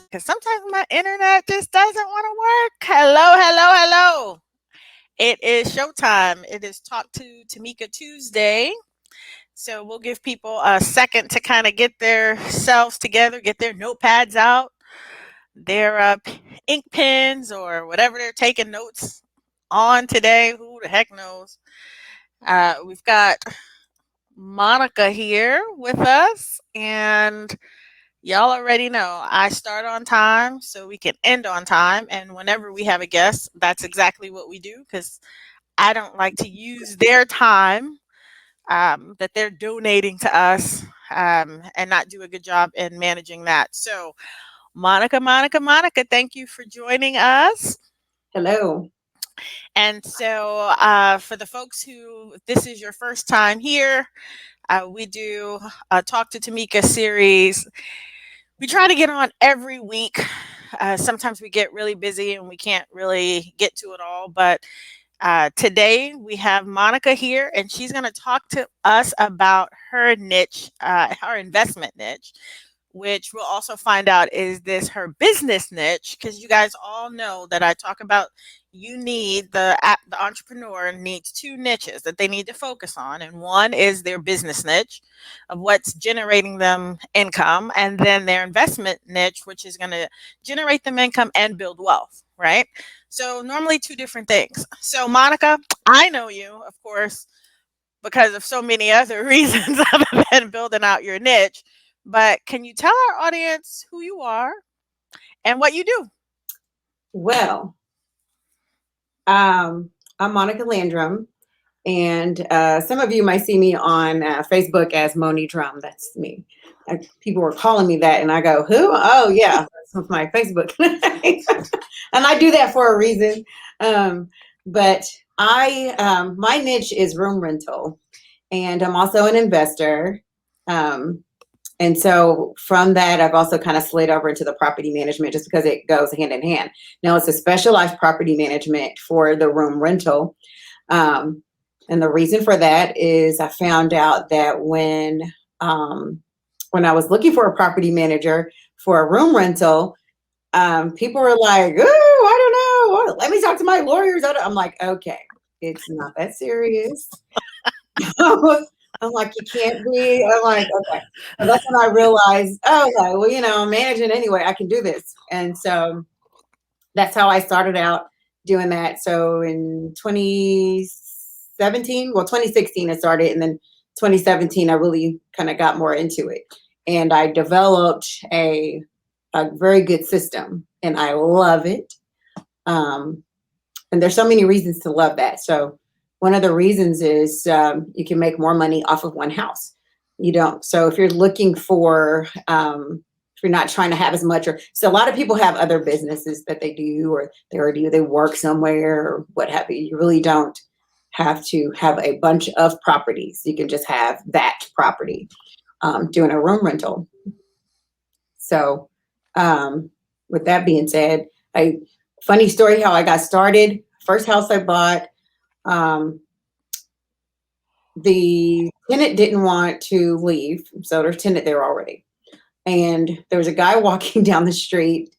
because sometimes my internet just doesn't want to work. Hello, hello, hello. It is showtime. It is Talk to Tameka Tuesday. So we'll give people a second to kind of get their selves together, get their notepads out, their ink pens, or whatever they're taking notes on today. Who the heck knows? We've got Monica here with us, and y'all already know I start on time so we can end on time. And whenever we have a guest, that's exactly what we do because I don't like to use their time that they're donating to us and not do a good job in managing that. So, Monica, thank you for joining us. Hello. And so, for the folks who, if this is your first time here, we do a Talk to Tameka series. We try to get on every week. Sometimes we get really busy and we can't really get to it all. But today we have Monica here, and she's going to talk to us about her niche, her investment niche, which we'll also find out is this her business niche, because you guys all know that I talk about the entrepreneur needs two niches that they need to focus on, and one is their business niche of what's generating them income, and then their investment niche, which is going to generate them income and build wealth, right? So normally two different things. So Monica, I know you, of course, because of so many other reasons other than building out your niche. But can you tell our audience who you are and what you do? Well, I'm Moneica Landrum, and some of you might see me on Facebook as Moni Drum. That's me. People were calling me that, and I go, "Who? Oh, yeah, that's my Facebook." And I do that for a reason. But my niche is room rental, and I'm also an investor. And so from that, I've also kind of slid over into the property management just because it goes hand in hand. Now it's a specialized property management for the room rental. And the reason for that is I found out that when I was looking for a property manager for a room rental, people were like, "Oh, I don't know. Let me talk to my lawyers." I'm like, okay, it's not that serious. I'm like, you can't be. I'm like, okay. So that's when I realized, oh, okay, well, I'm managing anyway. I can do this. And so that's how I started out doing that. So in 2016 I started, and then 2017 I really kind of got more into it. And I developed a very good system, and I love it. And there's so many reasons to love that. So one of the reasons is you can make more money off of one house. You don't. So if you're looking for, if you're not trying to have as much, so a lot of people have other businesses that they do, or they work somewhere or what have you. You really don't have to have a bunch of properties. You can just have that property doing a room rental. So with that being said, funny story how I got started. First house I bought, the tenant didn't want to leave, so there's tenant there already. And there was a guy walking down the street,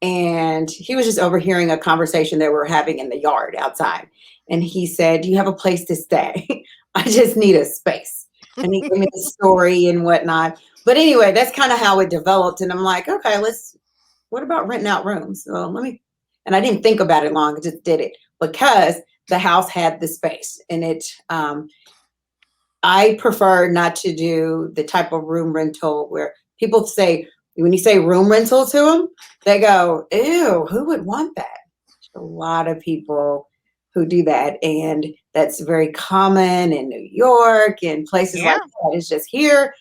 and he was just overhearing a conversation that we were having in the yard outside. And he said, "Do you have a place to stay? I just need a space." And he gave me the story and whatnot. But anyway, that's kind of how it developed. And I'm like, okay, what about renting out rooms? So and I didn't think about it long. I just did it because the house had the space, and I prefer not to do the type of room rental where people say, when you say room rental to them, they go, "Ew, who would want that?" There's a lot of people who do that, and that's very common in New York and places like that. It's just here.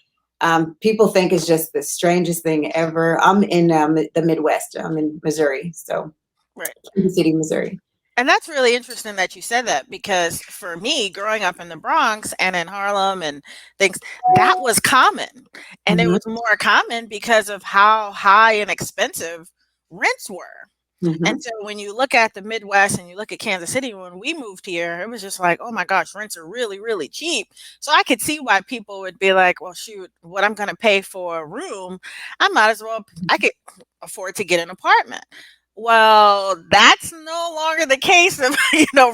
People think it's just the strangest thing ever. I'm in the Midwest. I'm in Missouri, so Right. Kansas City, Missouri. And that's really interesting that you said that, because for me, growing up in the Bronx and in Harlem and things, that was common. And it Mhm. was more common because of how high and expensive rents were. And Mhm. so when you look at the Midwest and you look at Kansas City, when we moved here, it was just like, oh my gosh, rents are really, really cheap. So I could see why people would be like, well, shoot, what I'm going to pay for a room, I might as well, I could afford to get an apartment. Well, that's no longer the case of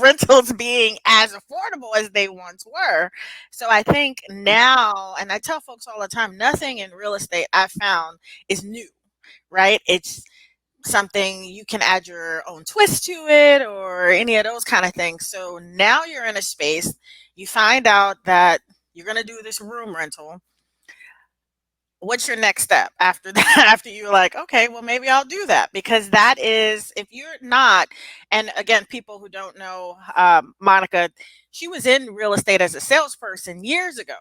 rentals being as affordable as they once were. So I think now, and I tell folks all the time, nothing in real estate I found is new, right? It's something you can add your own twist to it or any of those kind of things. So now you're in a space, you find out that you're going to do this room rental. What's your next step after that? After you're like, okay, well, maybe I'll do that, because that is, if you're not, and again, people who don't know, Monica, she was in real estate as a salesperson years ago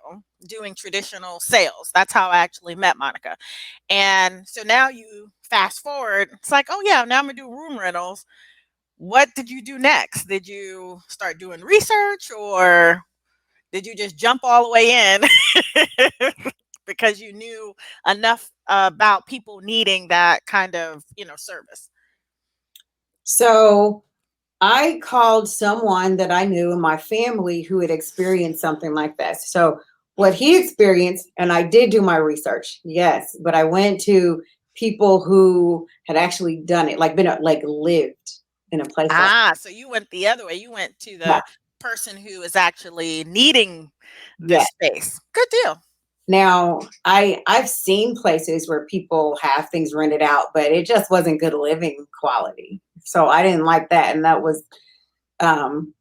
doing traditional sales. That's how I actually met Monica. And so now you fast forward, it's like, oh yeah, now I'm gonna do room rentals. What did you do next? Did you start doing research, or did you just jump all the way in because you knew enough about people needing that kind of, service? So I called someone that I knew in my family who had experienced something like this. So what he experienced, and I did do my research, yes, but I went to people who had actually done it, like like lived in a place like Ah, so you went the other way. You went to that. the person who is actually needing Yeah. this space. Good deal. Now I've seen places where people have things rented out, but it just wasn't good living quality. So I didn't like that, and that was um,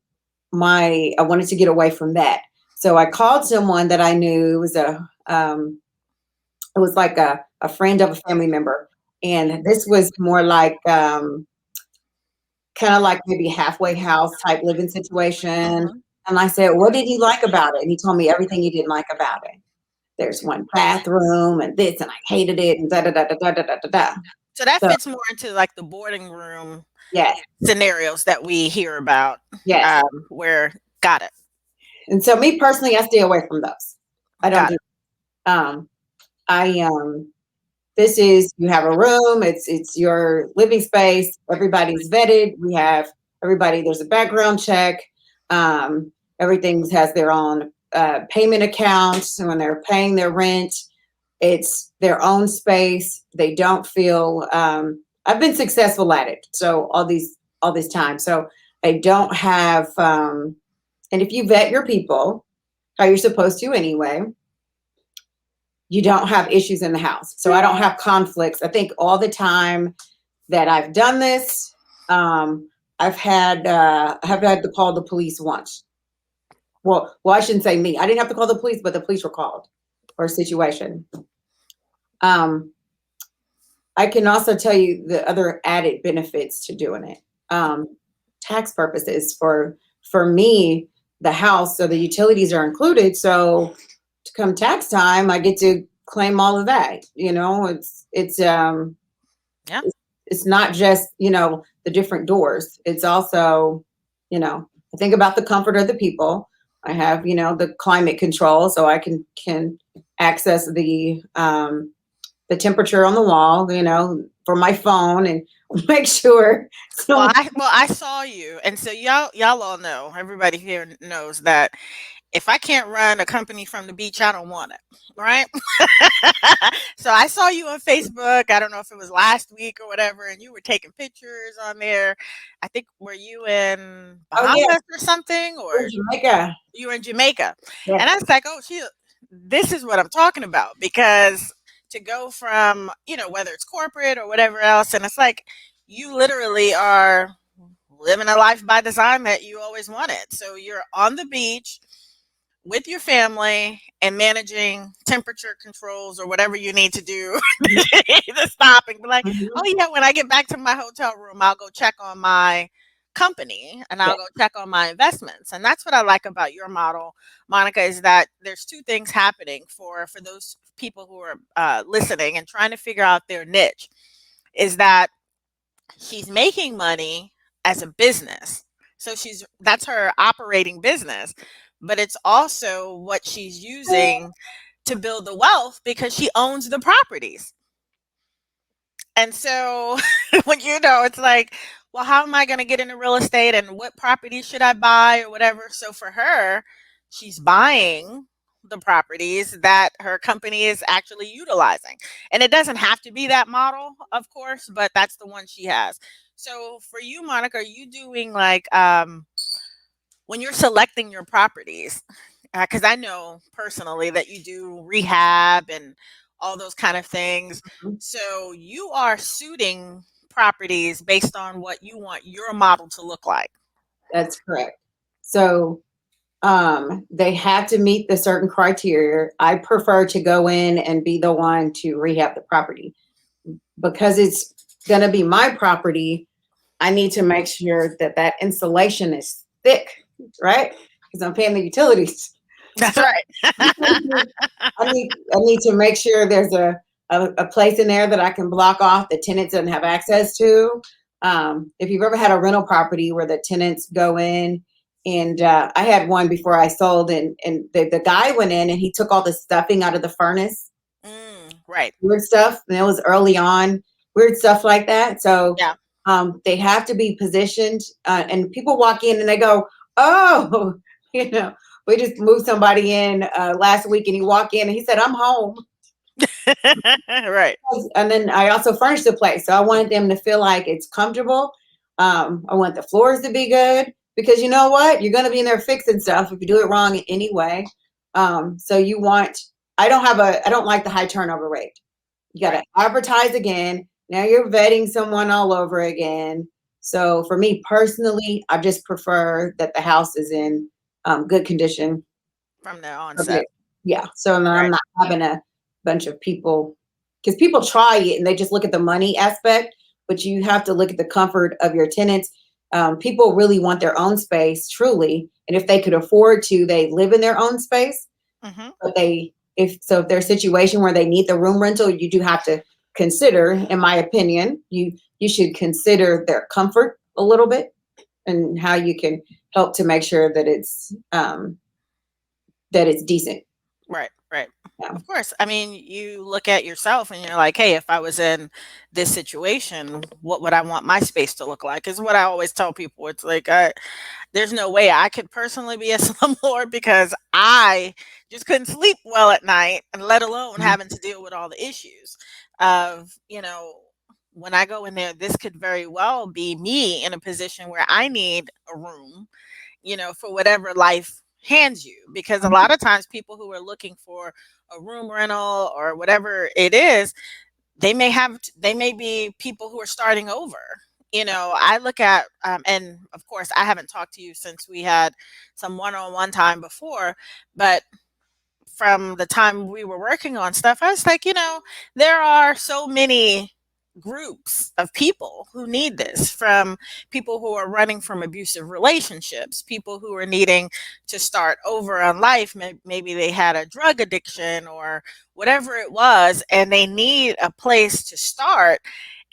I wanted to get away from that. So I called someone that I knew. It was like a friend of a family member, and this was more like kind of like maybe halfway house type living situation. Mhm. And I said, "What did you like about it?" And he told me everything he didn't like about it. There's one bathroom and this, and I hated it, and da da da da da da da da da. So that So fits more into like the boarding room yes, scenarios that we hear about, yes. where got it, And so me personally, I stay away from those. I don't got do. it. Um, I This is, you have a room, it's your living space, everybody's vetted, we have everybody, there's a background check, um, everything has their own payment accounts when they're paying their rent. It's their own space. They don't feel I've been successful at it, so all this time. So I don't have and if you vet your people how you're supposed to anyway, you don't have issues in the house. So I don't have conflicts. I think all the time that I've done this, I have had to call the police once. Well, I shouldn't say me. I didn't have to call the police, but the police were called for a situation. Um, I can also tell you the other added benefits to doing it. Tax purposes for me, the house, so the utilities are included. So to come tax time, I get to claim all of that. Yeah. It's not just, the different doors. It's also, I think about the comfort of the people. I have, the climate control, so I can access the temperature on the wall, for my phone, and make sure. Well, So I saw you, and so y'all all know. Everybody here knows that if I can't run a company from the beach, I don't want it, right? So I saw you on Facebook. I don't know if it was last week or whatever, and you were taking pictures on there. I think, were you in oh yeah, Bahamas or something, we're in or Jamaica. you were in Jamaica? Yeah. And I was like, oh, this is what I'm talking about, because to go from, whether it's corporate or whatever else, and it's like you literally are living a life by design that you always wanted. So you're on the beach with your family and managing temperature controls or whatever you need to do to stop and be like, oh Mhm. yeah, when I get back to my hotel room, I'll go check on my company and Yeah. I'll go check on my investments. And that's what I like about your model, Monica, is that there's two things happening for those people who are listening and trying to figure out their niche. Is that she's making money as a business. So that's her operating business, but it's also what she's using to build the wealth because she owns the properties. And so when it's like, well, how am I going to get into real estate and what property should I buy or whatever? So for her, she's buying the properties that her company is actually utilizing. And it doesn't have to be that model, of course, but that's the one she has. So for you, Monica, are you doing like when you're selecting your properties, because I know personally that you do rehab and all those kind of things. So you are suiting properties based on what you want your model to look like. That's correct. So they have to meet the certain criteria. I prefer to go in and be the one to rehab the property because it's going to be my property. I need to make sure that that insulation is thick, right? Because I'm paying the utilities. That's So right. I need to make sure there's a place in there that I can block off the tenants doesn't have access to. If you've ever had a rental property where the tenants go in, and I had one before I sold, and the guy went in and he took all the stuffing out of the furnace, Right. weird stuff, and it was early on, weird stuff like that. So Yeah. they have to be positioned, and people walk in and they go, "Oh, you know, we just moved somebody in last week, and he walked in and he said, 'I'm home.'" Right. And then I also furnished the place, so I wanted them to feel like it's comfortable. I want the floors to be good because you know what, you're going to be in there fixing stuff if you do it wrong anyway. So you want. I don't like the high turnover rate. You got to Right. advertise again. Now you're vetting someone all over again. So for me personally, I just prefer that the house is in good condition. From the Okay. onset. Yeah. So then I'm Right. not having a bunch of people because people try it and they just look at the money aspect, but you have to look at the comfort of your tenants. People really want their own space, truly, and if they could afford to, they live in their own space. Hmm. But if there's a situation where they need the room rental, you do have to consider, in my opinion, you should consider their comfort a little bit and how you can help to make sure that it's decent. Right. Right. Yeah. Of course. I mean, you look at yourself and you're like, hey, if I was in this situation, what would I want my space to look like? Is what I always tell people. It's like, there's no way I could personally be a slumlord because I just couldn't sleep well at night, and let alone having to deal with all the issues of, when I go in there, this could very well be me in a position where I need a room, for whatever life hands you. Because a lot of times people who are looking for a room rental or whatever it is, they may be people who are starting over. I look at and of course I haven't talked to you since we had some one-on-one time before, but from the time we were working on stuff, I was like, there are so many groups of people who need this, from people who are running from abusive relationships, people who are needing to start over on life. Maybe they had a drug addiction or whatever it was, and they need a place to start.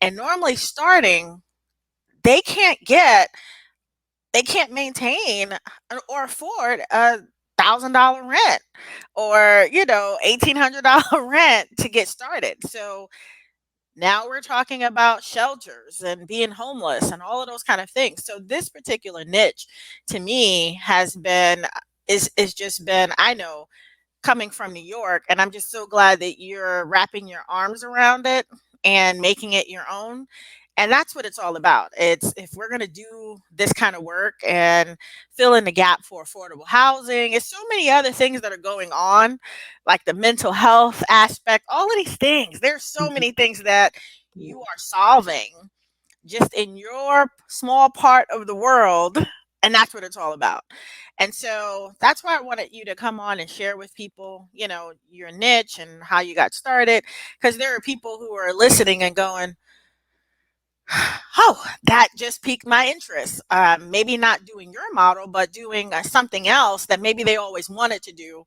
And normally starting, they can't get they can't maintain or afford $1,000 rent or $1,800 rent to get started. So now we're talking about shelters and being homeless and all of those kind of things. So this particular niche to me has been is just been, I know, coming from New York, and I'm just so glad that you're wrapping your arms around it and making it your own. And that's what it's all about. It's, if we're going to do this kind of work and fill in the gap for affordable housing, it's so many other things that are going on, like the mental health aspect, all of these things. There's so many things that you are solving just in your small part of the world. And that's what it's all about. And so that's why I wanted you to come on and share with people, your niche and how you got started. Because there are people who are listening and going, oh, that just piqued my interest. Maybe not doing your model, but doing something else that maybe they always wanted to do.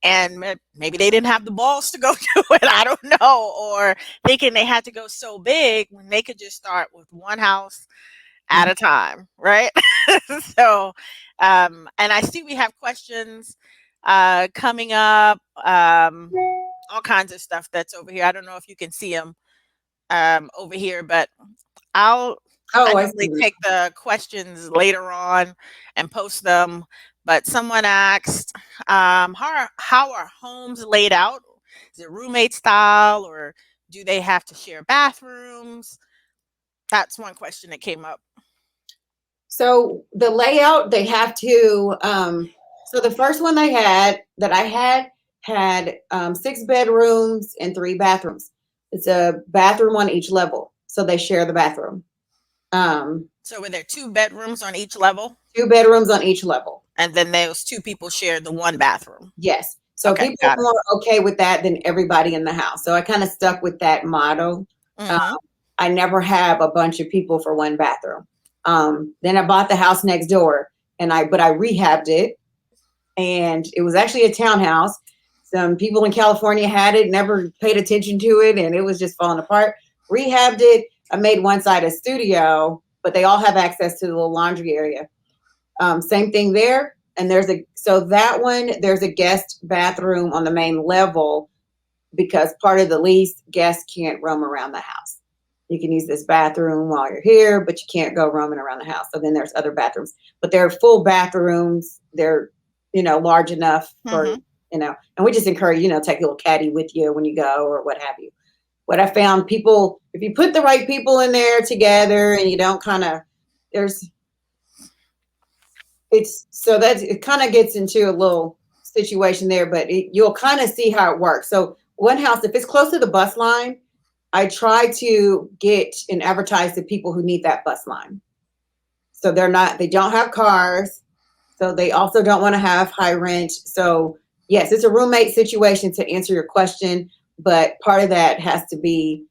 And maybe they didn't have the balls to go do it. I don't know. Or thinking they had to go so big when they could just start with one house at a time, right? So, and I see we have questions coming up, all kinds of stuff that's over here. I don't know if you can see them. over here, but I'll I Oh, I normally see. take the questions later on and post them. But someone asked, how are homes laid out? Is it roommate style, or do they have to share bathrooms? That's one question that came up. So the layout, they have to, so the first one they had that I had 6 bedrooms and 3 bathrooms. It's a bathroom on each level. So they share the bathroom. Um, So were there two bedrooms on each level, 2 bedrooms on each level. and then those two people shared the one bathroom? Yes. So Okay, people got it. are more okay with that than everybody in the house. So I kind of stuck with that motto. Um, Mm-hmm. I never have a bunch of people for one bathroom. Then I bought the house next door, but I rehabbed it, and it was actually a townhouse. Some people in California had it, never paid attention to it, and it was just falling apart. Rehabbed it. I made one side a studio, but they all have access to the little laundry area. Same thing there. And there's a guest bathroom on the main level because part of the lease, guests can't roam around the house. You can use this bathroom while you're here, but you can't go roaming around the house. So then there's other bathrooms, but they're full bathrooms. They're, large enough for, Mm-hmm. and we just encourage, take a little caddy with you when you go or what have you. What I found, people, if you put the right people in there together and you don't kind of, there's, it's so that it kind of gets into a little situation there, but you'll kind of see how it works. So one house, if it's close to the bus line, I try to get and advertise to people who need that bus line. So they don't have cars. So they also don't want to have high rent. So yes, it's a roommate situation to answer your question, but part of that has to be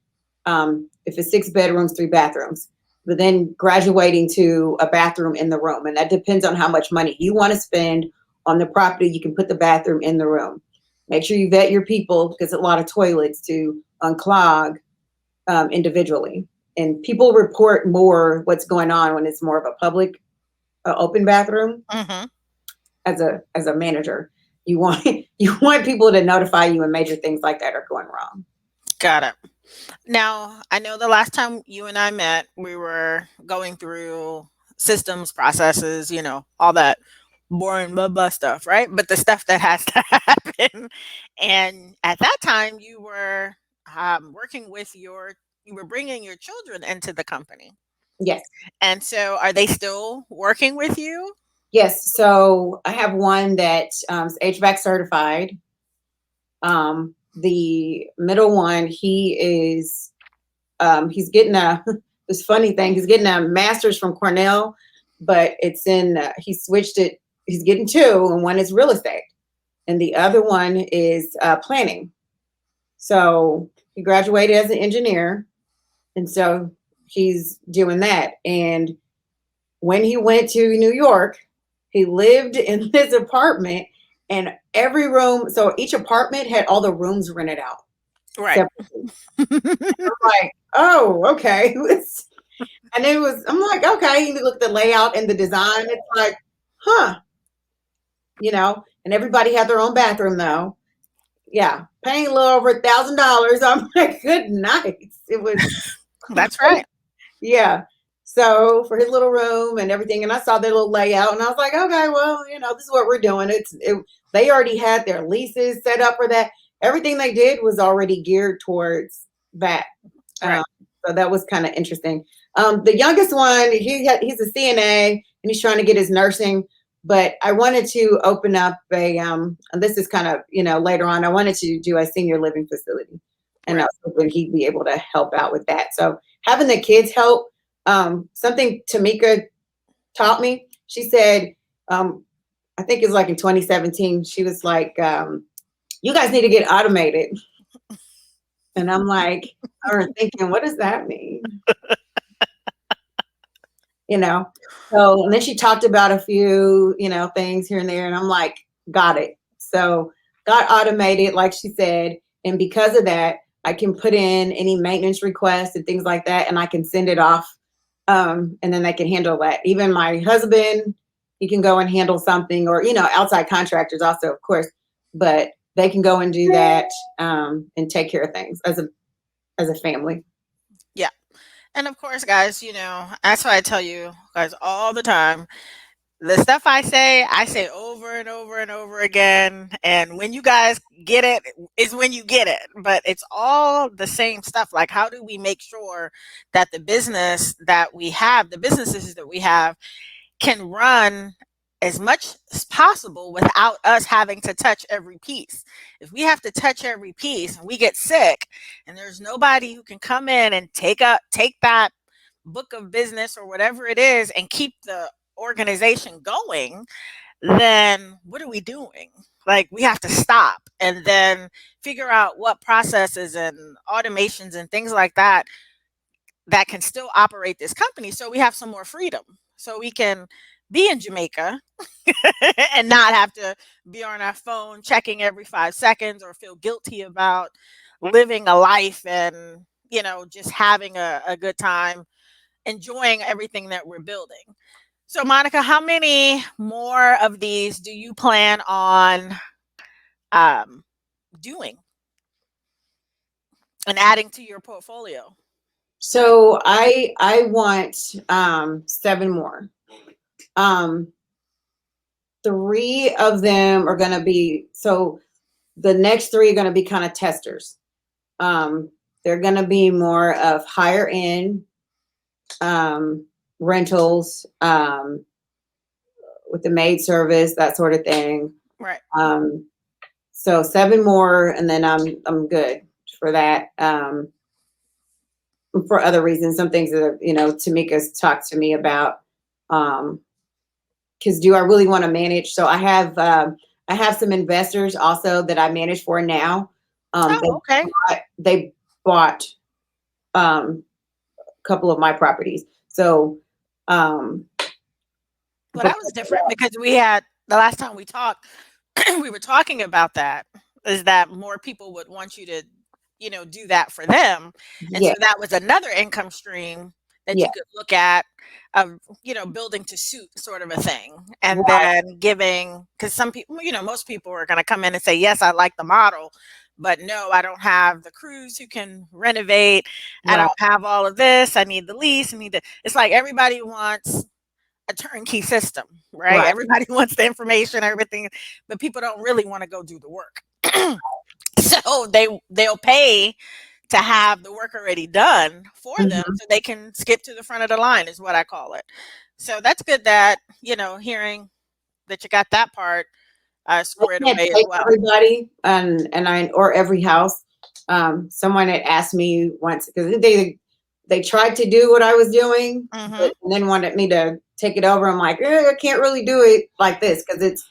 if it's 6 bedrooms, 3 bathrooms, but then graduating to a bathroom in the room. And that depends on how much money you want to spend on the property. You can put the bathroom in the room. Make sure you vet your people because a lot of toilets to unclog individually. And people report more what's going on when it's more of a public open bathroom. Mm-hmm. As a manager, you want you want people to notify you when major things like that are going wrong. Got it. Now, I know the last time you and I met, we were going through systems, processes, all that boring blah blah stuff, right? But the stuff that has to happen. And at that time, working with you were bringing your children into the company. Yes. And so, are they still working with you? Yes, so I have one that is HVAC certified. The middle one, he's getting this funny thing. He's getting a master's from Cornell, but he switched it. He's getting two, and one is real estate, and the other one is planning. So he graduated as an engineer, and so he's doing that. And when he went to New York, he lived in his apartment, and every room, so each apartment had all the rooms rented out Right. separately. I'm like, oh, okay. And I'm like, okay, you look at the layout and the design. It's like, huh, and everybody had their own bathroom though. Yeah, paying a little over $1,000. I'm like, good night. It was, That's right. yeah. So for his little room and everything, and I saw their little layout, and I was like, okay, well, this is what we're doing. They already had their leases set up for that. Everything they did was already geared towards that. Right. So that was kind of interesting. The youngest one, he's a CNA and he's trying to get his nursing. But I wanted to open up and this is kind of later on. I wanted to do a senior living facility, and I Right. was hoping he'd be able to help out with that. So having the kids help, something Tameka taught me. She said, I think it's like in 2017. She was like, "You guys need to get automated." And I'm like, or thinking, what does that mean? So, and then she talked about a few, things here and there, and I'm like, got it. So got automated, like she said. And because of that, I can put in any maintenance requests and things like that, and I can send it off. And then they can handle that. Even my husband, he can go and handle something, or, outside contractors also, of course, but they can go and do that and take care of things as a family. And of course, guys, that's why I tell you guys all the time. The stuff I say over and over and over again. And when you guys get it, is when you get it. But it's all the same stuff. Like, how do we make sure that the businesses that we have, can run as much as possible without us having to touch every piece? If we have to touch every piece and we get sick, and there's nobody who can come in and take that book of business or whatever it is and keep the organization going, then what are we doing? Like, we have to stop and then figure out what processes and automations and things like that can still operate this company, so we have some more freedom, so we can be in Jamaica and not have to be on our phone checking every 5 seconds or feel guilty about living a life and just having a good time, enjoying everything that we're building. So, Monica, how many more of these do you plan on um, doing and adding to your portfolio? So I want 7 more. Um, 3 of them are going to be, so the next 3 are going to be kind of testers. They're going to be more of higher end rentals, with the maid service, that sort of thing. Right. So 7 more, and then I'm good for that. For other reasons, some things that Tameka's talked to me about. Because do I really want to manage? So I have some investors also that I manage for now. Oh, okay. They bought a couple of my properties. So Well, that was different because we had the last time we talked, we were talking about that, is that more people would want you to, do that for them. And yeah, so that was another income stream that yeah, you could look at of, building to suit sort of a thing. And right, then giving, because some people, most people are going to come in and say, yes, I like the model, but no, I don't have the crews who can renovate. I right, don't have all of this. I need the lease. It's like everybody wants a turnkey system, right? right, Everybody wants the information, everything, but people don't really want to go do the work. So they'll pay to have the work already done for them mhm. so they can skip to the front of the line, is what I call it. So that's good that, hearing that you got that part I squared can't away as take well. everybody, and I or every house. Someone had asked me once because they tried to do what I was doing, but Hmm. and then wanted me to take it over. I'm like, I can't really do it like this because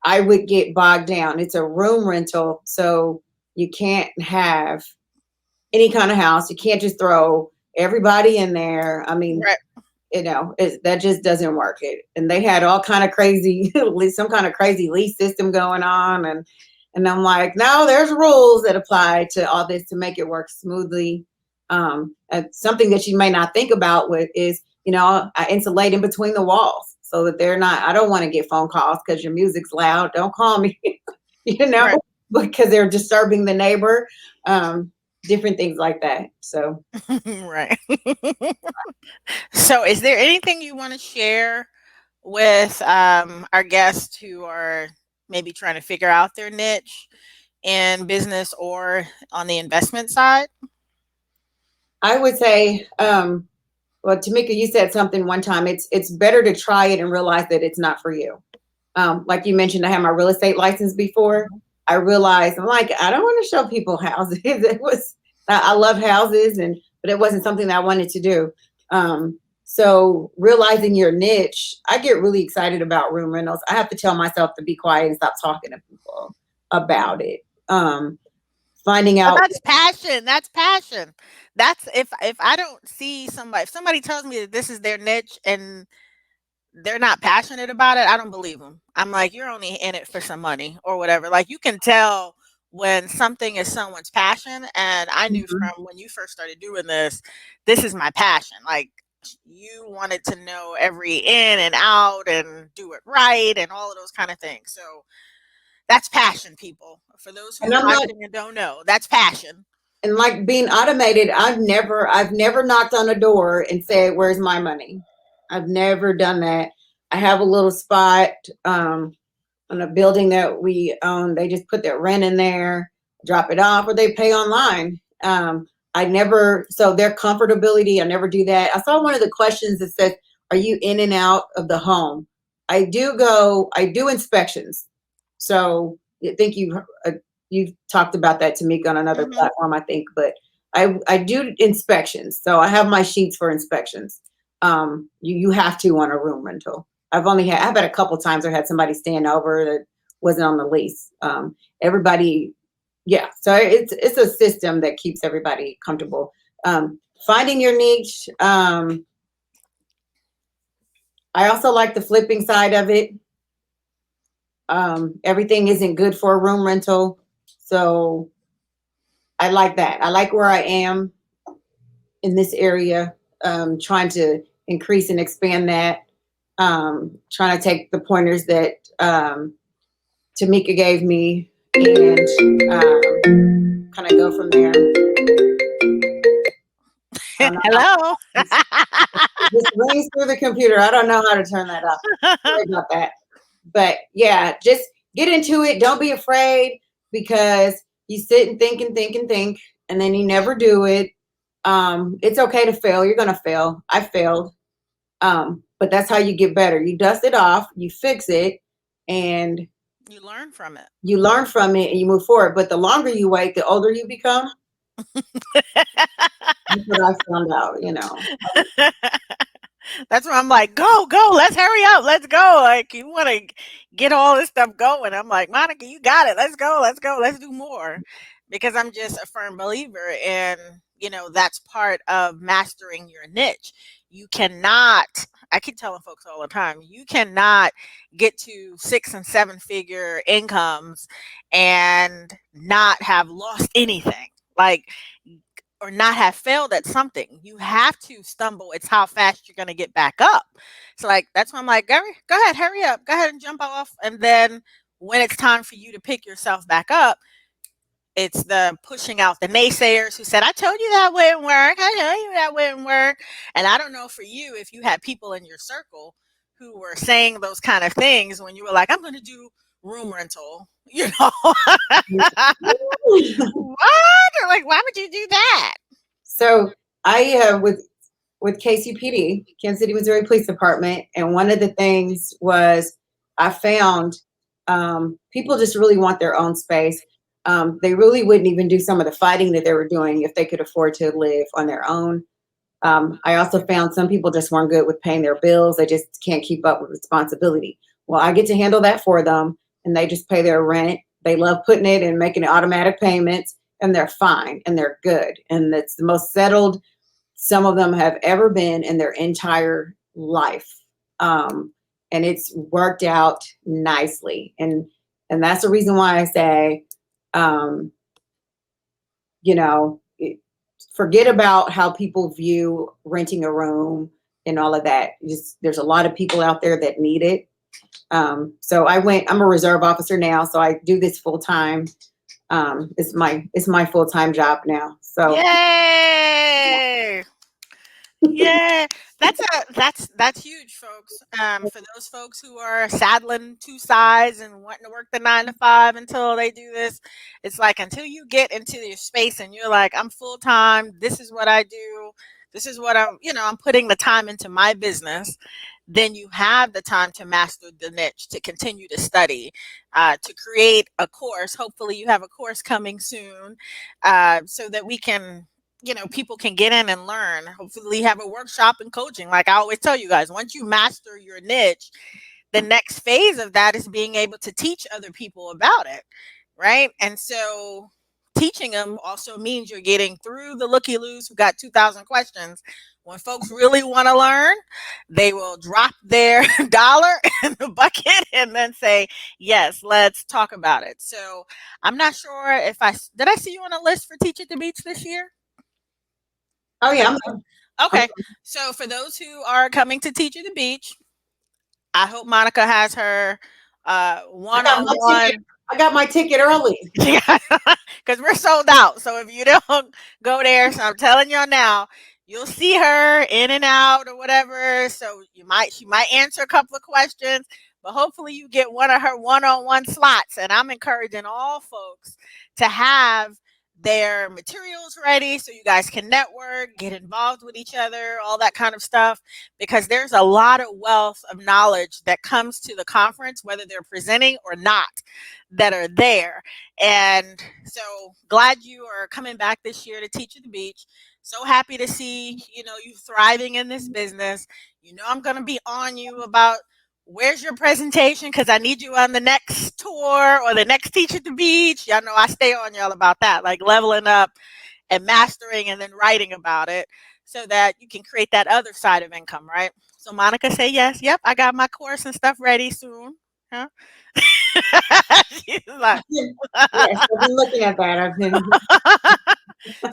I would get bogged down. It's a room rental, so you can't have any kind of house. You can't just throw everybody in there. I mean, Right. that just doesn't work. And they had all kind of crazy, some kind of crazy lease system going on, and I'm like, no, there's rules that apply to all this to make it work smoothly. Something that you may not think about with is, I insulate in between the walls so that they're not. I don't want to get phone calls because your music's loud. Don't call me, you know, Right. because they're disturbing the neighbor. Um, Different things like that. So Right. So is there anything you want to share with our guests who are maybe trying to figure out their niche in business or on the investment side? I would say, well, Tamika, you said something one time. It's better to try it and realize that it's not for you. Like you mentioned, I had my real estate license before. Mhm. I realized I'm like, I don't want to show people houses. It was I love houses, but it wasn't something that I wanted to do. So realizing your niche, I get really excited about room rentals. I have to tell myself to be quiet and stop talking to people about it. Finding Well, out, that's passion. That's passion. That's if I don't see somebody, if somebody tells me that this is their niche and they're not passionate about it, I don't believe them. I'm like, you're only in it for some money or whatever. Like, you can tell when something is someone's passion. And I knew Mhm, from when you first started doing this is my passion. Like, you wanted to know every in and out and do it right and all of those kind of things. So that's passion, people. For those who and are I'm not watching and don't know, that's passion. and like being automated, I've never knocked on a door and said, "Where's my money?" I've never done that. I have a little spot on a building that we own. They just put their rent in there, drop it off, or they pay online. I never, so their comfortability, I never do that. I saw one of the questions that said, "Are you in and out of the home?" I do inspections. So I think you've talked about that to me on another Hmm. platform, I think, but I do inspections. So I have my sheets for inspections. You have to on a room rental. I've had a couple times I had somebody stand over that wasn't on the lease. Everybody, yeah. So it's a system that keeps everybody comfortable. Finding your niche. I also like the flipping side of it. Everything isn't good for a room rental, so I like that. I like where I am in this area. Trying to increase and expand that. Trying to take the pointers that Tameka gave me and kind of go from there. I don't know how Hello. this rings through the computer. I don't know how to turn that off. Sorry about that. But yeah, just get into it. Don't be afraid because you sit and think and think and think, and then you never do it. It's okay to fail. You're gonna fail. I failed. But that's how you get better. You dust it off, you fix it, and You learn from it. you learn from it and you move forward. But the longer you wait, the older you become. That's what I found out. That's where I'm like, go, go, let's hurry up, let's go. Like, you want to get all this stuff going. I'm like, Monica, you got it. Let's go, let's go, let's do more. Because I'm just a firm believer in, that's part of mastering your niche. You cannot, I keep telling folks all the time, you cannot get to 6 and 7 figure incomes and not have lost anything. Like, or not have failed at something. You have to stumble. It's how fast you're going to get back up. So, like, that's why I'm like, Gary, go ahead, hurry up, go ahead and jump off. And then when it's time for you to pick yourself back up, it's the pushing out the naysayers who said, I told you that wouldn't work. I told you that wouldn't work. And I don't know for you if you had people in your circle who were saying those kind of things when you were like, I'm going to do room rental, what? Or like, why would you do that? So I with KCPD, Kansas City, Missouri Police Department, and one of the things was I found people just really want their own space. They really wouldn't even do some of the fighting that they were doing if they could afford to live on their own. I also found some people just weren't good with paying their bills. They just can't keep up with responsibility. Well, I get to handle that for them, and they just pay their rent. They love putting it and making automatic payments, and they're fine and they're good. And it's the most settled some of them have ever been in their entire life. And it's worked out nicely. And that's the reason why I say, um, you know, forget about how people view renting a room and all of that. Just there's a lot of people out there that need it. So I'm a reserve officer now, so I do this full time. It's my full time job now. So Yay! Yeah, that's huge, folks. For those folks who are saddling two sides and wanting to work the 9 to 5 until they do this, it's like until you get into your space and you're like, I'm full time. This is what I do. This is what I'm putting the time into my business. Then you have the time to master the niche, to continue to study, to create a course. Hopefully, you have a course coming soon, so that we can people can get in and learn. Hopefully have a workshop and coaching. Like I always tell you guys, once you master your niche, the next phase of that is being able to teach other people about it, right? And so teaching them also means you're getting through the looky loos who got 2,000 questions. When folks really want to learn, they will drop their dollar in the bucket and then say, yes, let's talk about it. So I'm not sure if did I see you on a list for Teach at the Beach this year? oh For yeah, Okay. So for those who are coming to Teach at the Beach, I hope Monica has her I got my ticket. one-on-one. I got my ticket early. because we're sold out. So if you don't go there, so I'm telling y'all now, you'll see her in and out or whatever. So she might answer a couple of questions, but hopefully you get one of her one-on-one slots. And I'm encouraging all folks to have their materials ready so you guys can network, get involved with each other, all that kind of stuff, because there's a lot of wealth of knowledge that comes to the conference, whether they're presenting or not, that are there. And so glad you are coming back this year to Teach at the Beach. So happy to see, you thriving in this business. I'm going to be on you about where's your presentation, because I need you on the next tour or the next Teach at the Beach. Y'all know I stay on y'all about that, like leveling up and mastering and then writing about it so that you can create that other side of income, right? So Monica say yes. Yep, I got my course and stuff ready soon. Huh? She's like, Yes, I've been looking at that. I've been.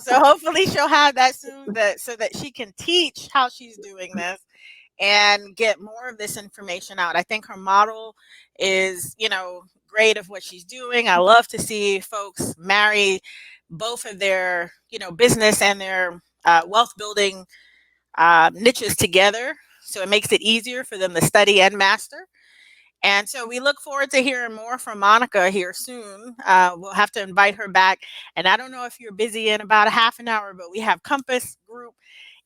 so hopefully she'll have that soon, so that she can teach how she's doing this and get more of this information out. I think her model is, great of what she's doing. I love to see folks marry both of their, business and their wealth building niches together. So it makes it easier for them to study and master. And so we look forward to hearing more from Monica here soon. We'll have to invite her back. And I don't know if you're busy in about a half an hour, but we have Compass Group.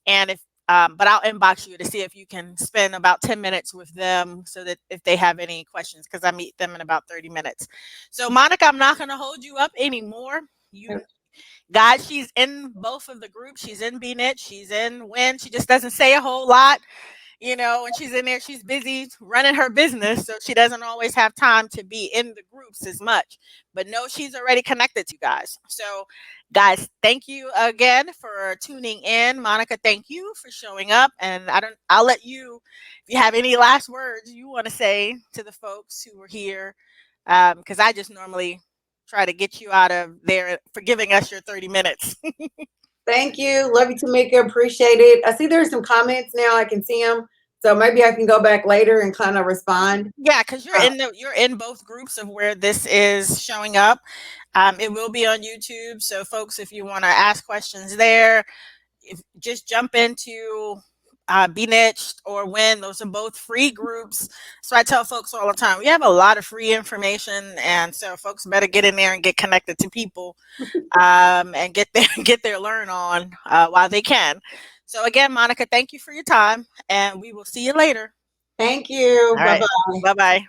And but I'll inbox you to see if you can spend about 10 minutes with them so that if they have any questions, because I meet them in about 30 minutes. So Monica, I'm not going to hold you up anymore. Guys, she's in both of the groups. She's in BNIT. She's in WIN. She just doesn't say a whole lot. When she's in there, she's busy running her business, so she doesn't always have time to be in the groups as much. But no, she's already connected to you guys. So, guys, thank you again for tuning in. Monica, thank you for showing up. And I'll let you, if you have any last words you want to say to the folks who were here, because I just normally try to get you out of there for giving us your 30 minutes. Thank you. Love you, Tameka. Appreciate it. I see there's some comments now. I can see them. So maybe I can go back later and kind of respond. Yeah, because you're in both groups of where this is showing up. It will be on YouTube. So folks, if you want to ask questions there, just jump into Be Niched or Win. Those are both free groups. So I tell folks all the time, we have a lot of free information, and so folks better get in there and get connected to people, and get their learn on while they can. So again, Monica, thank you for your time, and we will see you later. Thank you. All Bye right, bye. bye bye.